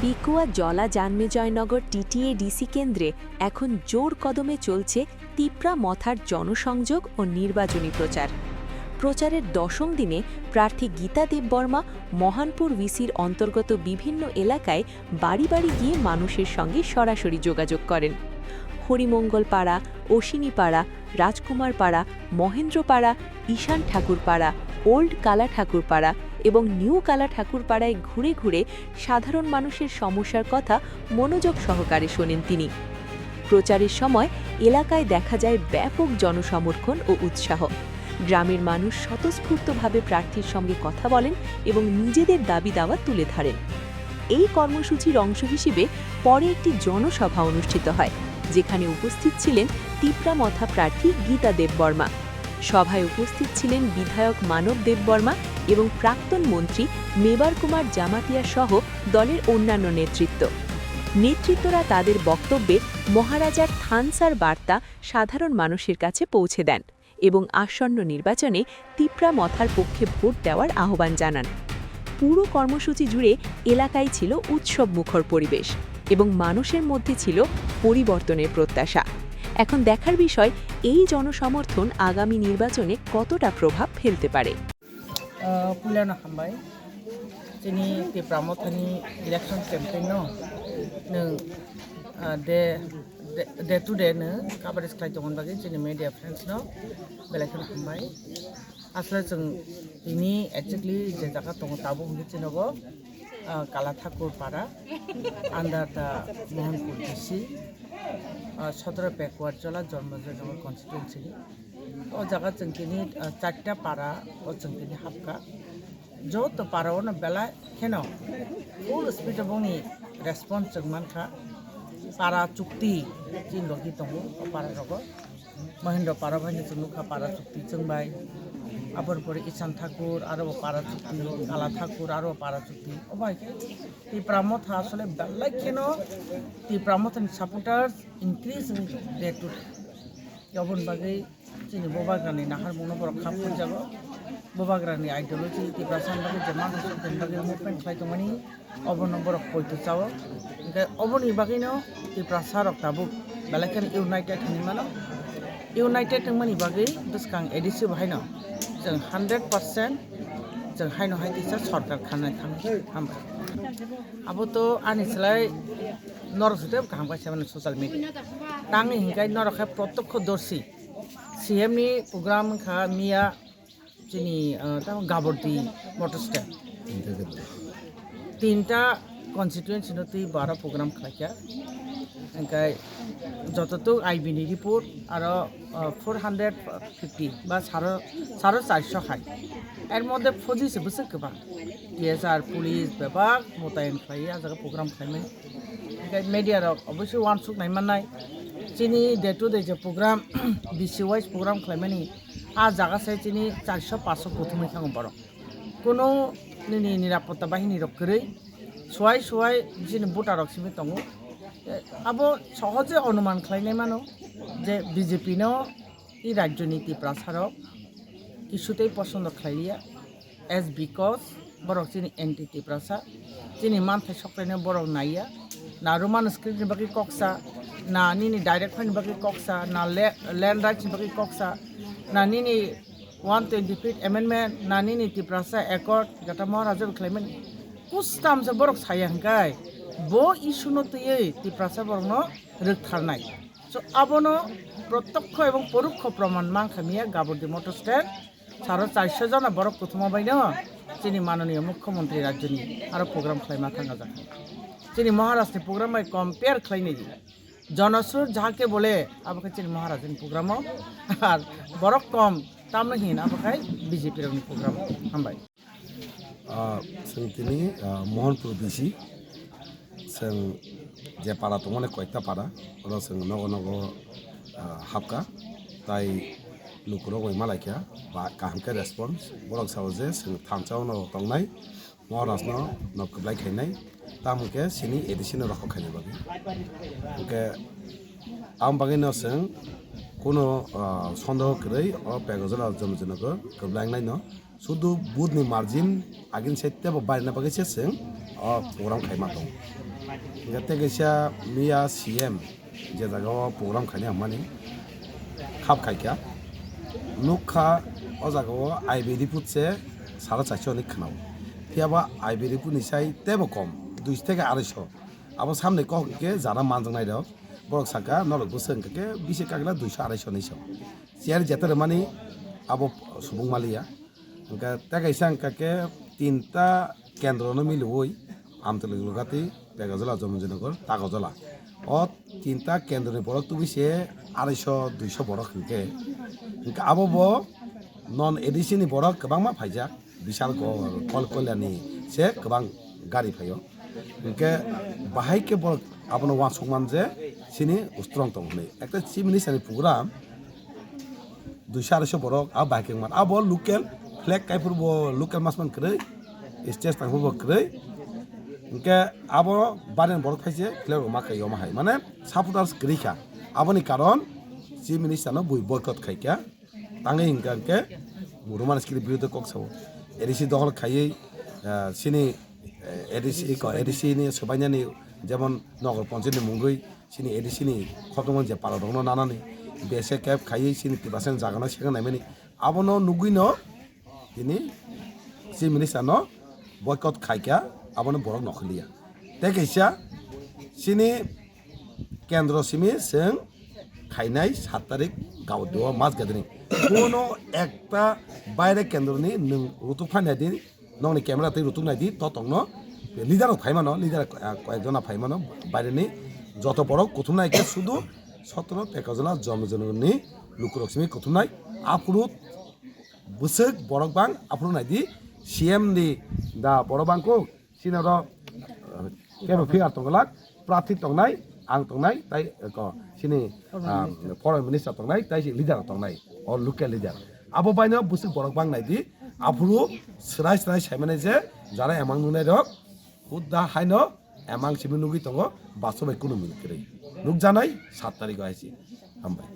পিকুয়া জলা জানমেজয়নগর টিটিএ-ডিসি কেন্দ্রে এখন জোর কদমে চলছে তিপ্রা মথার জনসংযোগ ও নির্বাচনী প্রচার। প্রচারের দশম দিনে প্রার্থী গীতা দেববর্মা মহানপুর ভিসির অন্তর্গত বিভিন্ন এলাকায় বাড়ি বাড়ি গিয়ে মানুষের সঙ্গে সরাসরি যোগাযোগ করেন। হরিমঙ্গলপাড়া, অশ্বিনীপাড়া, রাজকুমারপাড়া, মহেন্দ্রপাড়া, ঈশান ঠাকুরপাড়া, ওল্ড কালা ঠাকুরপাড়া এবং নিউ কালা ঠাকুরপাড়ায় ঘুরে ঘুরে সাধারণ মানুষের সমস্যার কথা মনোযোগ সহকারে শোনেন তিনি। প্রচারের সময় এলাকায় দেখা যায় ব্যাপক জনসমর্থন ও উৎসাহ। গ্রামের মানুষ স্বতঃস্ফূর্তভাবে প্রার্থীর সঙ্গে কথা বলেন এবং নিজেদের দাবি দাওয়া তুলে ধরেন। এই কর্মসূচির অংশ হিসেবে পরে একটি জনসভা অনুষ্ঠিত হয়, যেখানে উপস্থিত ছিলেন তিপ্রা মথা প্রার্থী গীতা দেববর্মা। সভায় উপস্থিত ছিলেন বিধায়ক মানব দেববর্মা এবং প্রাক্তন মন্ত্রী মেবার কুমার জামাতিয়া সহ দলের অন্যান্য নেতৃত্বরা তাদের বক্তব্যে মহারাজার থানসার বার্তা সাধারণ মানুষের কাছে পৌঁছে দেন এবং আসন্ন নির্বাচনে তিপ্রা মথার পক্ষে ভোট দেওয়ার আহ্বান জানান। পুরো কর্মসূচি জুড়ে এলাকায় ছিল উৎসবমুখর পরিবেশ এবং মানুষের মধ্যে ছিল পরিবর্তনের প্রত্যাশা। এখন দেখার বিষয় এই জনসমর্থন আগামী নির্বাচনে কতটা প্রভাব ফেলতে পারে। पुलियाना हामबाय जोंनि तिप्रा मथानि इलेक्शन केम्पेइन नों डे टु डे नो कभारेज खालामदोंमोन बागै जोंनि मिडिया फ्रेन्ड्स बेलेखौनो हामबाय आसले जों बिनि एक्जेक्टलि जे जायगा दङ दाबो मिथिनांगौ काला ठाकुरपाड़ा आन्डार दा महनपुर डिसि 17 बैकवार्ड जला जन्मजयनगर कन्स्टिटुएन्सि ओ जगह जों दिनै 4टा पाड़ा ओ जों दिनै हाबका जत पाड़ावनो बेला केन फुल स्पीड बुंनि रेसपन्स जों मानखा पाड़ा चुक्ति जिन लगी दङ पाड़ा रगो महेन्द्र पाड़ा भाइनि जों नुखा पाड़ा चुक्ति जोंबाय आबर परे ईशान ठाकुर आरो पाड़ा चुक्ति काला ठाकुर आरो पाड़ा चुक्ति अबायके तिप्रा मथा आसले बेला केन तिप्रा मथानि supporters increase day to day यबन बागै जोंनि बबाग्रानि नाहार मुंनबर खाबु जागो बबाग्रानि आइडियोलॉजी तिप्रा सान बागै जमा जों बागै मुभमेन्ट खालामदोंमानि अबन नम्बर पयतो जावो ओमफ्राय अबनि बागैनो तिप्रा सारक दाबो बेलाकेन इउनाइटेड होनमानो इउनाइटेड नोंमानि बागै दसकां एडिसि बाहायनो जों 100% जों हायनो हायदिसा सरकार खानाय थाङो आबोथ' आनिसलाय नरसुदेव गाहामगासिनो माने ससियेल मिडिया तांनि हिंगाय नरखा प्रत्यक्षदर्शी सीएम नि प्रोग्राम खा मिया जोंनि गाबर्दी मटर स्टैंड 3टा कन्स्टिट्युएन्सि नो 12 प्रोग्राम खालाया ओंखाय जतटुक आईबी रिपोर्ट आरो 450 बा 450 हाय एर मध्य फजिसे बोसोर गोबां DSR पुलिस बेबाग मोतायन खालायो आ जायगा प्रोग्राम खालामो ओंखाय मिडिया अबश्य वान सुक नायमानाय जोंनि डे टु डे जे प्रोग्राम डिसि वाइज प्रोग्राम खालामनायनि आ जागासे जोंनि 400-500 गथुमै खाङो बर' कोनो नोंनि निरापत्ता बाहिनी रखरै सहाय जोंनि भटार रखसिमि दङ अब सहजे अनुमान खालामनाय मानो जे बीजेपी नो इ राज्यनि तिप्रा सारक किसुतेই पसन्द खालाया एज बिकज बरक जोंनि एंटी तिप्रासा जोंनि मानथाय सख्लायनो बरक नाया ना रोमान स्क्रिप्टनि बागै कक्सा ना निनि डाइरेक्ट फाइन बागै कक्सा ना लैंड राइट्सनि बागै कक्सा ना निनि 120 फीट एमेंडमेंट ना निनि तिप्रासा एकॉर्ड गटा महाराजा खालामोन कुछ नाम से बरक साया हंगाय बो इशुनो तयै तिप्रासा बरनो रोखथारनाय सो आबनो प्रत्यक्ष एवं परोक्ष प्रमाण मांखामिया गाबर्दी मटर स्टैंड 450 जना बरक प्रथमा बायनो जोंनि माननीय मुख्यमंत्री राज्यनि आरो प्रोग्राम खालामना थाङा जाखो जोंनि महाराष्ट्रनि प्रोग्राम कम्पेयर खालामनाय जनसुर जाके बोले आबोखाय जोंनि महाराष्ट्रनि प्रोग्रामाव आर बरक कम तामनहिन आबोखाय बीजेपी रनि प्रोग्राम हामबाय जों दिनै महनपुर बिसि जों जे पाड़ा दङ अनेक कयटा पाड़ा अराव जों नग हाबका ताई लुकुराव गयमा लायखिया बा गाहामके रेसपन्स बरक साव जे जों थामसावनो दंनाय महाराष्ट्र नकबलाय खायनाय तामके सिनि एडिसन रख खायनाय बागै ओके आम बागैनो जों कोनो सन्देह गैयै अ पेगजला जमजनक गबलांनाय न শুধু বুধনি মার্জিন আগিন সাইতে বা বাইরে বাগেছে जों program খাইমা दं গতে গেছা মিয়া সিএম যে জায়গাও program খাইনি আমানি খাপ খাইকা নুখা ও জায়গাও আইবিডি ফুটছে 450 নি খানাও थियाबा आइबेरि पुनिसाय तेबो कम 200 থেকে 250 आबो सामने कके जाना मानजों नायदो बरक साका नलक बोसों कके बिसे कागला 200 250 निसो सियार जेतर माने आबो सुबुं मालिया ओंका तागाइसां कके तीनटा केन्द्रनो मिलुवै आमतलगलगाति बेगाजला जमुनजनगर तागजला ओ तीनटा केन्द्रनि बरक तुबिसे 250 200 बरक हंके ओंका आबो नन एडिसिनि बरक गोबांमा फाइजा বিশাল কল কল্যাণী সে গোবাং গাড়ি ফাইও ইনকে বাহাইকে বড় আপন ওয়ান সংমান যে সিনি উস্ত্রং তং হই একটা চিফ মিনিস্টারনি প্রোগ্রাম 200 বড় আ বাইকে মান আ বল লোকাল ফ্ল্যাগ কাইপুর ব লোকাল মাসমান করে স্টেজ তাংপুর ব করে ইনকে আবো বারেন বড় খাইছে ফ্ল্যাগ মাকাই ও মাহাই মানে সাপোর্টার্স গ্রিখা আবনি কারণ চিফ মিনিস্টারনো বই বয়কট খাইকা তাঙ্গে ইনকে মুরুমান স্কিল বিরুদ্ধে ককসাও এডিসি দখল খাইয়ে সিনি এডিসিনি সবাইনানি যেমন নগর পঞ্চায়েতনি মুঙ্গই সিনি এডিসিনি খতমন যে পালা দङ নানানি বেসে ক্যাব খাইয়ে সিনি 30% জাগানা সেখানে নাইমানি আবনো নুগুইনো তিনি চিফ মিনিস্টারনো বয়কট খাইকা আবনো বরক নখলিয়া তেকেইসা সিনি কেন্দ্র সিমি जों খাইনাই 7 তারিখ গাঁও দেওয়া মাছ গাদনি কোনো একটা বাইরে কেন্দ্রনি নং রুতুক ফাইনাই দিন নংনি ক্যামেরাতে রুতুক নাই দি ততং লিডার ফাইমানো লিডার কয়েকজনা ফাইমানো বাইরেনি যত বড় কুথুমনাইকে শুধু 17 পেকাজলা জমজননি লুকুরকসিমি কুথুমনাই আফরুত বুসক বড়কবাং আফরু নাই দি সিএম দি দা বড়বাংকো সিনার কেন ফিয়ার তংলাক প্রার্থী তংনাই आं तंनाय ताई सिनि फरेन मिनिस्टार तंनाय ताई लिडार तंनाय और लोकल लिडार आबो बायनो बुसु बरक बांनाय दि आफुरु सराय सराय सायमाने जे जारा एमां नुनाय दक हुदा हायनो एमां सिबि नुगि तंगो बासबाय कुनु मिनकरै नुक जानाय 7 तारिख आइसि हामबाय।